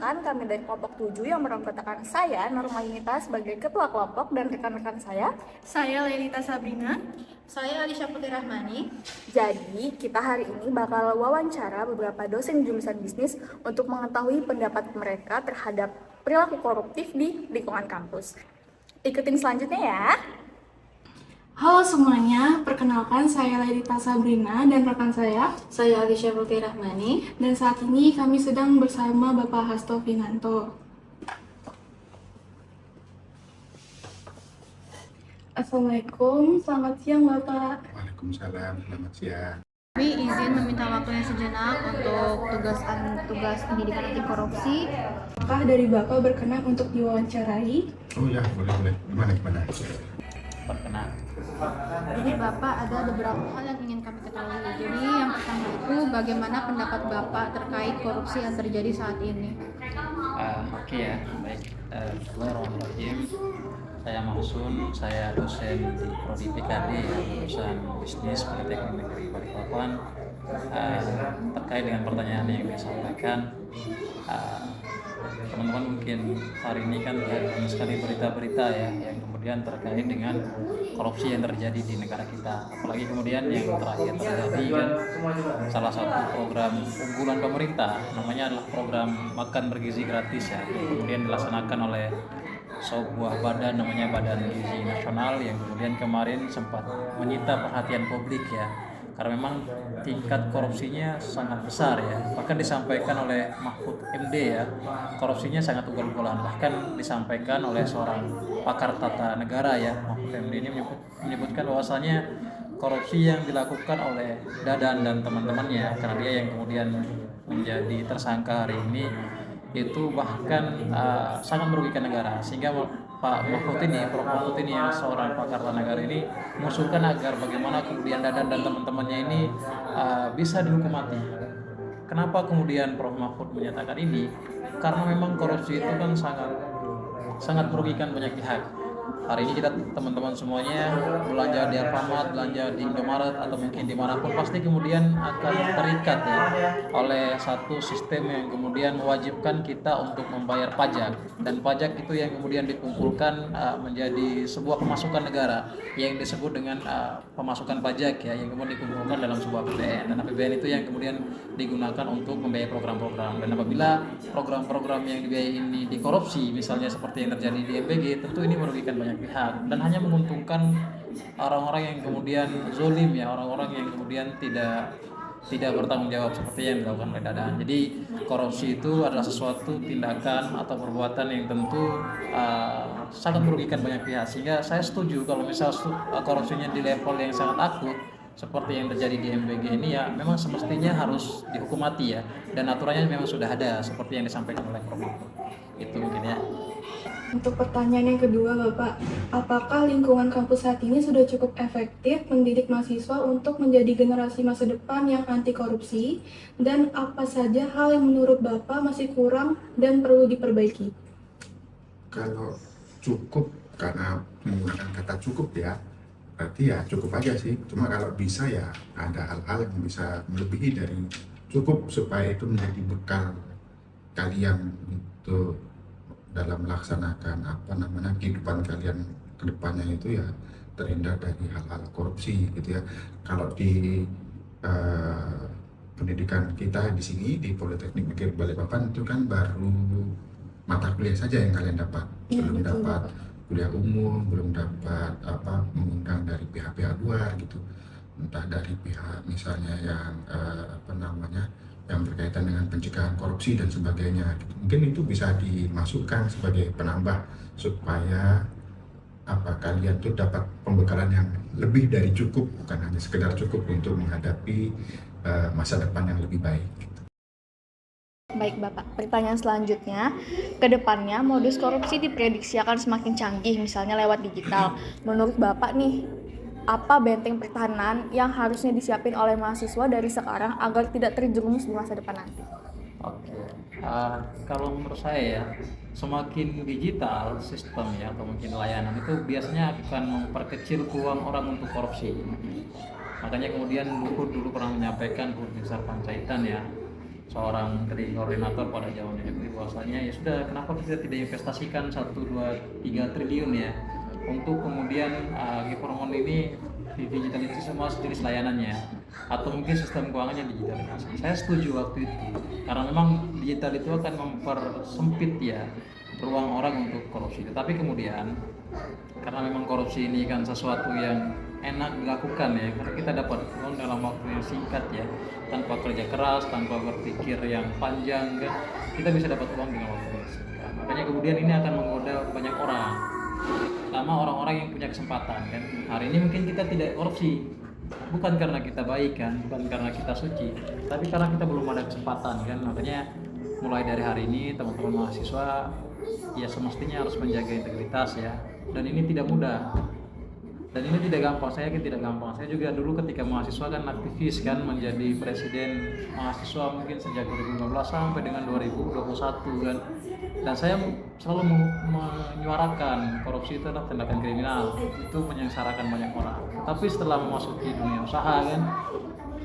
Perkenalkan, kami dari kelompok 7 yang beranggotakan saya, Norma Yunita sebagai ketua kelompok dan rekan-rekan Saya Lenita Sabrina. Saya Alisha Putri Rahmani. Jadi, kita hari ini bakal wawancara beberapa dosen jurusan bisnis untuk mengetahui pendapat mereka terhadap perilaku koruptif di lingkungan kampus. Ikutin selanjutnya ya. Halo semuanya, perkenalkan saya Lenita Sabrina dan rekan Saya Alisha Putri Rahmani. dan saat ini kami sedang bersama Bapak Hasto Pinanto. Assalamualaikum, selamat siang Bapak. Waalaikumsalam, selamat siang. Kami izin meminta waktunya sejenak untuk tugas pendidikan anti korupsi. Apakah dari Bapak berkenan untuk diwawancarai? Oh ya, boleh. Gimana? Perkenan. Jadi Bapak ada beberapa hal yang ingin kami ketahui. Jadi yang pertama itu bagaimana pendapat Bapak terkait korupsi yang terjadi saat ini? Oke ya, baik. Bismillahirrahmanirrahim. Saya Mahsun, saya dosen di Prodi PKD jurusan Bisnis Politeknik Negeri Balikpapan. Terkait dengan pertanyaan yang disampaikan, teman-teman mungkin hari ini kan banyak sekali berita-berita ya yang kemudian terkait dengan korupsi yang terjadi di negara kita. Apalagi kemudian yang terakhir terjadi kan salah satu program unggulan pemerintah namanya adalah program makan bergizi gratis ya, yang kemudian dilaksanakan oleh sebuah badan namanya Badan Gizi Nasional yang kemudian kemarin sempat menyita perhatian publik ya, karena memang tingkat korupsinya sangat besar ya, bahkan disampaikan oleh Mahfud MD ya, korupsinya sangat ugal-ugalan, bahkan disampaikan oleh seorang pakar tata negara ya, Mahfud MD ini menyebutkan bahwasanya korupsi yang dilakukan oleh Dadan dan teman-temannya, karena dia yang kemudian menjadi tersangka hari ini, itu bahkan sangat merugikan negara, sehingga Prof. Mahfud ini yang seorang pakar tata negara ini mengusulkan agar bagaimana kemudian Dadan dan teman-temannya ini bisa dihukum mati. Kenapa kemudian Prof. Mahfud menyatakan ini? Karena memang korupsi itu kan sangat merugikan banyak pihak. Hari ini kita teman-teman semuanya belanja di Alfamart, belanja di Indomaret atau mungkin dimanapun pasti kemudian akan terikat ya oleh satu sistem yang kemudian mewajibkan kita untuk membayar pajak, dan pajak itu yang kemudian dikumpulkan menjadi sebuah pemasukan negara yang disebut dengan pemasukan pajak ya, yang kemudian dikumpulkan dalam sebuah APBN, dan APBN itu yang kemudian digunakan untuk membiayai program-program. Dan apabila program-program yang dibiayai ini dikorupsi, misalnya seperti yang terjadi di MBG, tentu ini merugikan banyak pihak dan hanya menguntungkan orang-orang yang kemudian zolim ya, orang-orang yang kemudian tidak bertanggung jawab seperti yang dilakukan oleh Dadan. Jadi korupsi itu adalah sesuatu tindakan atau perbuatan yang tentu sangat merugikan banyak pihak, sehingga saya setuju kalau misal korupsinya di level yang sangat akut seperti yang terjadi di MBG ini ya, memang semestinya harus dihukum mati ya, dan aturannya memang sudah ada seperti yang disampaikan oleh Prof. Itu mungkin ya. Untuk pertanyaan yang kedua Bapak, apakah lingkungan kampus saat ini sudah cukup efektif mendidik mahasiswa untuk menjadi generasi masa depan yang anti korupsi, dan apa saja hal yang menurut Bapak masih kurang dan perlu diperbaiki? Kalau cukup, karena menggunakan kata cukup ya, berarti ya cukup aja sih. Cuma kalau bisa ya ada hal-hal yang bisa melebihi dari cukup supaya itu menjadi bekal kalian untuk dalam melaksanakan kehidupan kalian kedepannya itu ya terhindar dari hal-hal korupsi gitu ya. Kalau di pendidikan kita di sini di Politeknik Negeri Balikpapan itu kan baru mata kuliah saja yang kalian dapat, belum dapat kuliah umum, belum dapat mengundang dari pihak-pihak luar gitu, entah dari pihak misalnya yang yang berkaitan dengan pencegahan korupsi dan sebagainya gitu. Mungkin itu bisa dimasukkan sebagai penambah supaya kalian tuh dapat pembekalan yang lebih dari cukup, bukan hanya sekedar cukup untuk menghadapi masa depan yang lebih baik gitu. Baik Bapak, pertanyaan selanjutnya, ke depannya modus korupsi diprediksi akan semakin canggih, misalnya lewat digital. Menurut Bapak nih, apa benteng pertahanan yang harusnya disiapin oleh mahasiswa dari sekarang agar tidak terjerumus di masa depan nanti? Oke, kalau menurut saya ya, semakin digital sistem ya atau mungkin layanan itu biasanya akan memperkecil peluang orang untuk korupsi. Makanya kemudian Luhut dulu pernah menyampaikan Luhut Binsar Panjaitan ya, seorang ketika koordinator pada zamannya FPI bahwasanya ya sudah, kenapa kita tidak investasikan 1, 2, 3 triliun ya untuk kemudian Givermon ini digitalisasi semua jenis layanannya, atau mungkin sistem keuangannya digitalisasi. Saya setuju waktu itu karena memang digital itu akan mempersempit ya ruang orang untuk korupsi. Tetapi kemudian karena memang korupsi ini kan sesuatu yang enak dilakukan ya, karena kita dapat uang dalam waktu yang singkat ya, tanpa kerja keras, tanpa berpikir yang panjang kan, kita bisa dapat uang dengan waktu yang singkat. Makanya kemudian ini akan menggoda banyak orang, terutama orang-orang yang punya kesempatan kan. Hari ini mungkin kita tidak korupsi, bukan karena kita baik kan, bukan karena kita suci, tapi karena kita belum ada kesempatan kan. Makanya mulai dari hari ini teman-teman mahasiswa ya semestinya harus menjaga integritas ya, dan ini tidak mudah. Dan ini tidak gampang, saya yakin tidak gampang. Saya juga dulu ketika mahasiswa kan aktivis kan, menjadi presiden mahasiswa mungkin sejak 2015 sampai dengan 2021 kan. Dan saya selalu menyuarakan korupsi itu adalah tindakan kriminal, itu menyengsarakan banyak orang. Tapi setelah memasuki dunia usaha kan,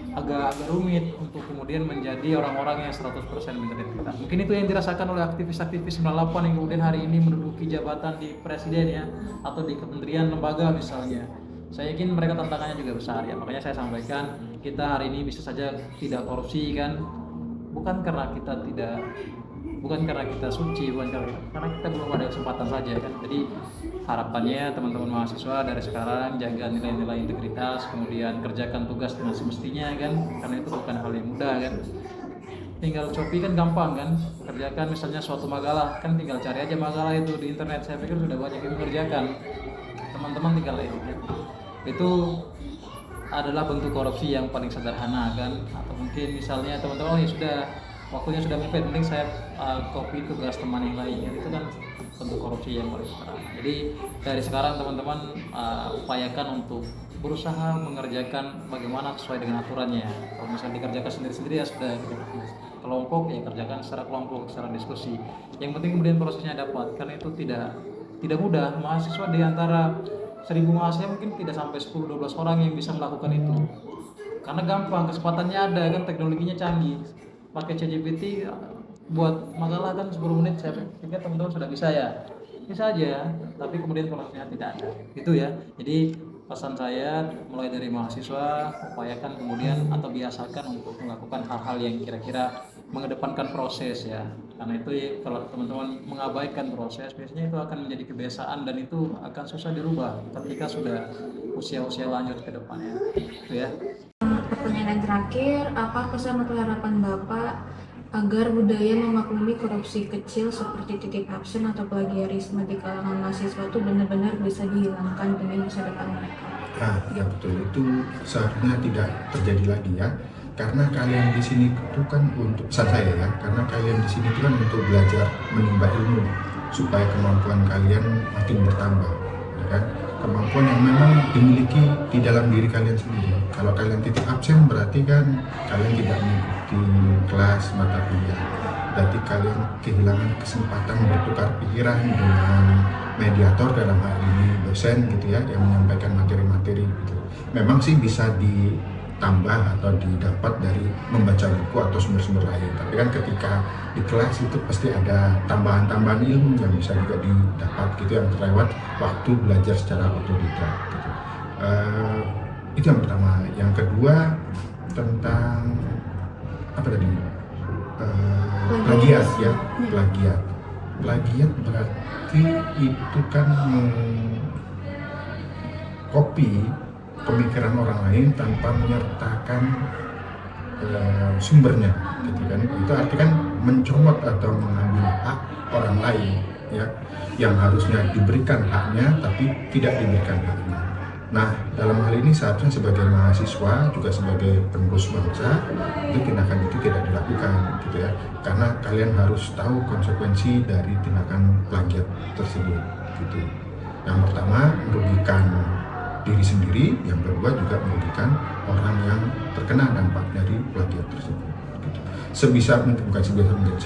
agak rumit untuk kemudian menjadi orang-orang yang 100% berintegritas. Mungkin itu yang dirasakan oleh aktivis-aktivis 98 yang kemudian hari ini menduduki jabatan di presiden ya, atau di kementerian lembaga misalnya. Saya yakin mereka tantangannya juga besar ya. Makanya saya sampaikan, kita hari ini bisa saja tidak korupsi kan, bukan karena kita suci, karena kita belum ada kesempatan saja kan. Jadi harapannya teman-teman mahasiswa dari sekarang jaga nilai-nilai integritas, kemudian kerjakan tugas dengan semestinya kan, karena itu bukan hal yang mudah kan. Tinggal copy kan gampang kan, kerjakan misalnya suatu makalah kan, tinggal cari aja makalah itu di internet. Saya pikir sudah banyak yang mengerjakan, teman-teman tinggal edit kan. Itu adalah bentuk korupsi yang paling sederhana kan. Atau mungkin misalnya teman-teman, oh ya sudah waktunya sudah mepet, mending saya copy tugas teman yang lain, itu kan bentuk korupsi yang paling sederhana. Jadi dari sekarang teman-teman upayakan untuk berusaha mengerjakan bagaimana sesuai dengan aturannya. Kalau misalnya dikerjakan sendiri-sendiri ya sudah, kelompok ya kerjakan secara kelompok, secara diskusi. Yang penting kemudian prosesnya dapat, karena itu tidak mudah. Mahasiswa di antara 1000 mahasiswa mungkin tidak sampai 10-12 orang yang bisa melakukan itu, karena gampang, kesempatannya ada kan, teknologinya canggih. Pakai ChatGPT buat makalah kan 10 menit, saya pikir teman-teman sudah bisa aja, tapi kemudian prosesnya tidak ada itu ya. Jadi pesan saya mulai dari mahasiswa, upayakan kemudian atau biasakan untuk melakukan hal-hal yang kira-kira mengedepankan proses ya, karena itu ya, kalau teman-teman mengabaikan proses biasanya itu akan menjadi kebiasaan, dan itu akan susah dirubah ketika sudah usia-usia lanjut ke depannya itu ya. Pertanyaan terakhir, apa pesan atau harapan Bapak agar budaya memaklumi korupsi kecil seperti titip absen atau plagiarisme di kalangan mahasiswa itu benar-benar bisa dihilangkan demi masa depan mereka? Ya betul, itu seharusnya tidak terjadi lagi ya. Karena kalian di sini itu kan untuk, pesan saya ya, karena kalian di sini itu kan untuk belajar menimba ilmu supaya kemampuan kalian makin bertambah, ya kan? Kemampuan yang memang dimiliki di dalam diri kalian sendiri. Kalau kalian titip absen berarti kan kalian tidak mengikuti kelas mata kuliah. Berarti kalian kehilangan kesempatan bertukar pikiran dengan mediator, dalam hal ini dosen gitu ya, yang menyampaikan materi-materi gitu. Memang sih bisa ditambah atau didapat dari membaca buku atau sumber-sumber lain. Tapi kan ketika di kelas itu pasti ada tambahan-tambahan ilmu yang bisa juga didapat gitu, yang terlewat waktu belajar secara otodidak gitu. Itu yang pertama. Yang kedua tentang apa tadi? Plagiat ya, plagiat berarti itu kan copy pemikiran orang lain tanpa menyertakan sumbernya gitu kan. Itu artinya kan mencomot atau mengambil hak orang lain ya, yang harusnya diberikan haknya tapi tidak diberikan haknya. Nah, dalam hal ini seharusnya sebagai mahasiswa juga sebagai penerus bangsa, itu tindakan itu tidak dilakukan gitu ya, karena kalian harus tahu konsekuensi dari tindakan plagiat tersebut gitu. Yang pertama merugikan diri sendiri, yang kedua juga merugikan orang yang terkena dampak dari plagiat tersebut gitu. Sebisa mungkin, bukan sebisa mungkin,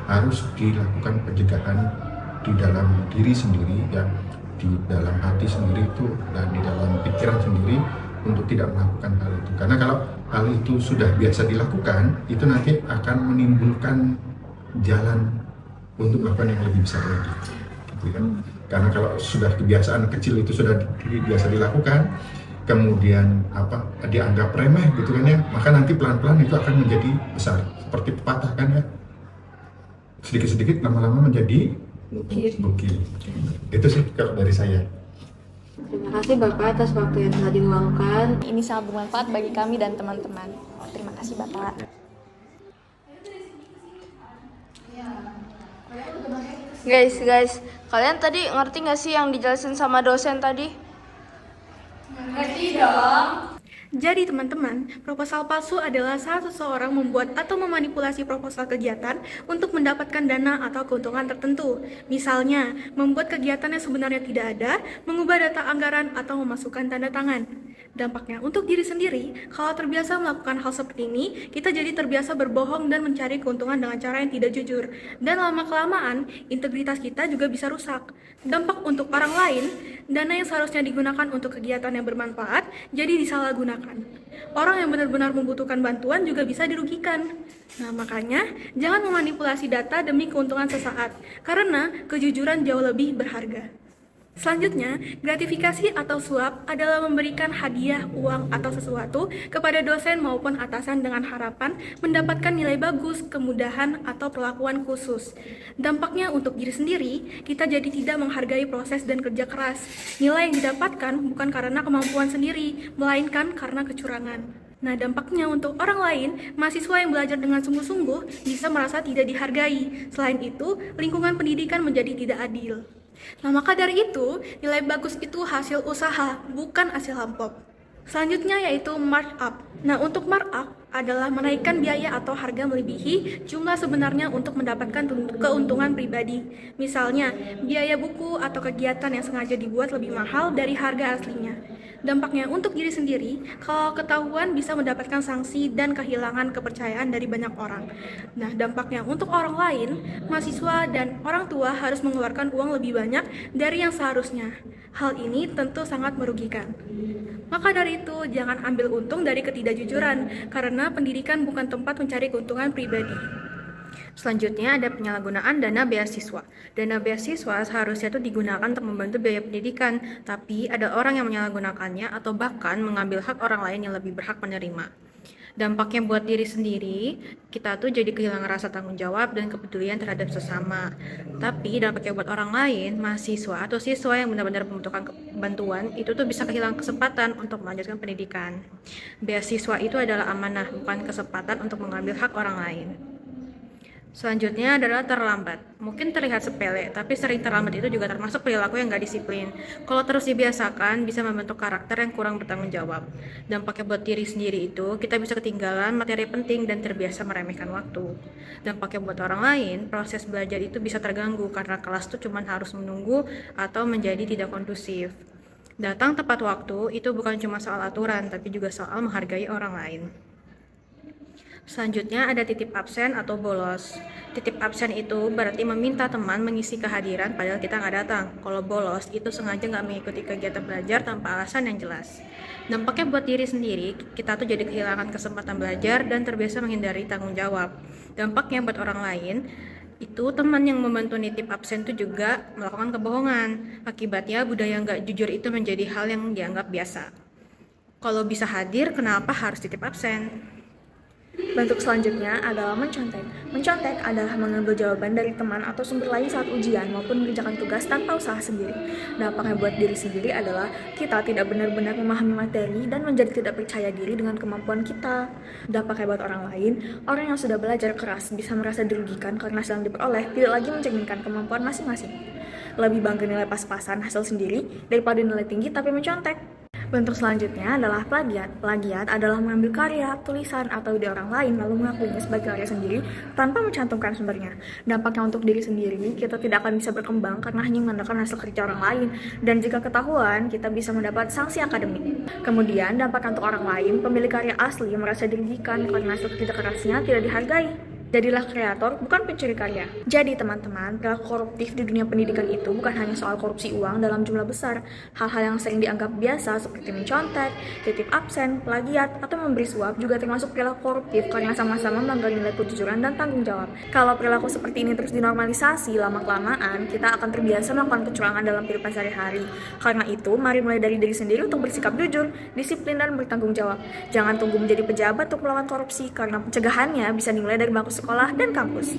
harus dilakukan pencegahan di dalam diri sendiri ya, di dalam hati sendiri itu, dan di dalam pikiran sendiri untuk tidak melakukan hal itu. Karena kalau hal itu sudah biasa dilakukan, itu nanti akan menimbulkan jalan untuk melakukan yang lebih besar lagi, gitu kan? Karena kalau sudah kebiasaan kecil itu sudah biasa dilakukan, kemudian dianggap remeh, gitu kan ya, maka nanti pelan-pelan itu akan menjadi besar, seperti pepatah kan ya, sedikit-sedikit lama-lama menjadi bukit. Itu sih kalau dari saya. Terima kasih Bapak atas waktu yang telah diluangkan. Ini sangat bermanfaat bagi kami dan teman-teman. Terima kasih Bapak. Guys, kalian tadi ngerti nggak sih yang dijelasin sama dosen tadi? Jadi teman-teman, proposal palsu adalah saat seseorang membuat atau memanipulasi proposal kegiatan untuk mendapatkan dana atau keuntungan tertentu. Misalnya, membuat kegiatan yang sebenarnya tidak ada, mengubah data anggaran, atau memasukkan tanda tangan. Dampaknya untuk diri sendiri, kalau terbiasa melakukan hal seperti ini, kita jadi terbiasa berbohong dan mencari keuntungan dengan cara yang tidak jujur. Dan lama-kelamaan, integritas kita juga bisa rusak. Dampak untuk orang lain, dana yang seharusnya digunakan untuk kegiatan yang bermanfaat, jadi disalahgunakan. Orang yang benar-benar membutuhkan bantuan juga bisa dirugikan. Nah, makanya jangan memanipulasi data demi keuntungan sesaat, karena kejujuran jauh lebih berharga. Selanjutnya, gratifikasi atau suap adalah memberikan hadiah, uang, atau sesuatu kepada dosen maupun atasan dengan harapan mendapatkan nilai bagus, kemudahan, atau perlakuan khusus. Dampaknya untuk diri sendiri, kita jadi tidak menghargai proses dan kerja keras. Nilai yang didapatkan bukan karena kemampuan sendiri, melainkan karena kecurangan. Nah, dampaknya untuk orang lain, mahasiswa yang belajar dengan sungguh-sungguh bisa merasa tidak dihargai. Selain itu, lingkungan pendidikan menjadi tidak adil. Nah, maka dari itu, nilai bagus itu hasil usaha, bukan hasil amplop. Selanjutnya yaitu markup. Nah, untuk markup adalah menaikkan biaya atau harga melebihi jumlah sebenarnya untuk mendapatkan keuntungan pribadi. Misalnya, biaya buku atau kegiatan yang sengaja dibuat lebih mahal dari harga aslinya. Dampaknya untuk diri sendiri, kalau ketahuan bisa mendapatkan sanksi dan kehilangan kepercayaan dari banyak orang. Nah, dampaknya untuk orang lain, mahasiswa dan orang tua harus mengeluarkan uang lebih banyak dari yang seharusnya. Hal ini tentu sangat merugikan. Maka dari itu, jangan ambil untung dari ketidakjujuran, karena pendidikan bukan tempat mencari keuntungan pribadi. Selanjutnya ada penyalahgunaan dana beasiswa. Dana beasiswa seharusnya itu digunakan untuk membantu biaya pendidikan, tapi ada orang yang menyalahgunakannya atau bahkan mengambil hak orang lain yang lebih berhak menerima. Dampaknya buat diri sendiri, kita tuh jadi kehilangan rasa tanggung jawab dan kepedulian terhadap sesama. Tapi dampaknya buat orang lain, mahasiswa atau siswa yang benar-benar membutuhkan bantuan, itu tuh bisa kehilangan kesempatan untuk melanjutkan pendidikan. Beasiswa itu adalah amanah, bukan kesempatan untuk mengambil hak orang lain. Selanjutnya adalah terlambat. Mungkin terlihat sepele, tapi sering terlambat itu juga termasuk perilaku yang gak disiplin. Kalau terus dibiasakan, bisa membentuk karakter yang kurang bertanggung jawab. Dampaknya buat diri sendiri itu, kita bisa ketinggalan materi penting dan terbiasa meremehkan waktu. Dampaknya buat orang lain, proses belajar itu bisa terganggu karena kelas tuh cuma harus menunggu atau menjadi tidak kondusif. Datang tepat waktu itu bukan cuma soal aturan, tapi juga soal menghargai orang lain. Selanjutnya ada titip absen atau bolos. Titip absen itu berarti meminta teman mengisi kehadiran padahal kita nggak datang. Kalau bolos itu sengaja nggak mengikuti kegiatan belajar tanpa alasan yang jelas. Dampaknya buat diri sendiri, kita tuh jadi kehilangan kesempatan belajar dan terbiasa menghindari tanggung jawab. Dampaknya buat orang lain, itu teman yang membantu nitip absen itu juga melakukan kebohongan. Akibatnya budaya nggak jujur itu menjadi hal yang dianggap biasa. Kalau bisa hadir, kenapa harus titip absen? Bentuk selanjutnya adalah mencontek. Mencontek adalah mengambil jawaban dari teman atau sumber lain saat ujian maupun mengerjakan tugas tanpa usaha sendiri. Dampaknya buat diri sendiri adalah kita tidak benar-benar memahami materi dan menjadi tidak percaya diri dengan kemampuan kita. Dampaknya buat orang lain, orang yang sudah belajar keras bisa merasa dirugikan karena hasil yang diperoleh tidak lagi mencerminkan kemampuan masing-masing. Lebih bangga nilai pas-pasan hasil sendiri daripada nilai tinggi tapi mencontek. Bentuk selanjutnya adalah plagiat. Plagiat adalah mengambil karya, tulisan, atau ide orang lain lalu mengakuinya sebagai karya sendiri tanpa mencantumkan sumbernya. Dampaknya untuk diri sendiri, kita tidak akan bisa berkembang karena hanya mengandalkan hasil kerja orang lain. Dan jika ketahuan, kita bisa mendapat sanksi akademik. Kemudian, dampaknya untuk orang lain, pemilik karya asli merasa dirugikan karena hasil kerja kerasnya tidak dihargai. Jadilah kreator, bukan pencuri karya. Jadi teman-teman, perilaku koruptif di dunia pendidikan itu bukan hanya soal korupsi uang dalam jumlah besar. Hal-hal yang sering dianggap biasa seperti mencontek, titip absen, plagiat, atau memberi suap juga termasuk perilaku koruptif karena sama-sama melanggar nilai kejujuran dan tanggung jawab. Kalau perilaku seperti ini terus dinormalisasi, lama-kelamaan kita akan terbiasa melakukan kecurangan dalam kehidupan sehari-hari. Karena itu, mari mulai dari diri sendiri untuk bersikap jujur, disiplin, dan bertanggung jawab. Jangan tunggu menjadi pejabat untuk melawan korupsi, karena pencegahannya bisa dimulai dari bangku sekolah dan kampus.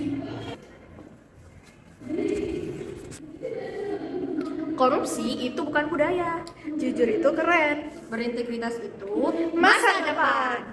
Korupsi itu bukan budaya, jujur itu keren, Berintegritas itu masa depan.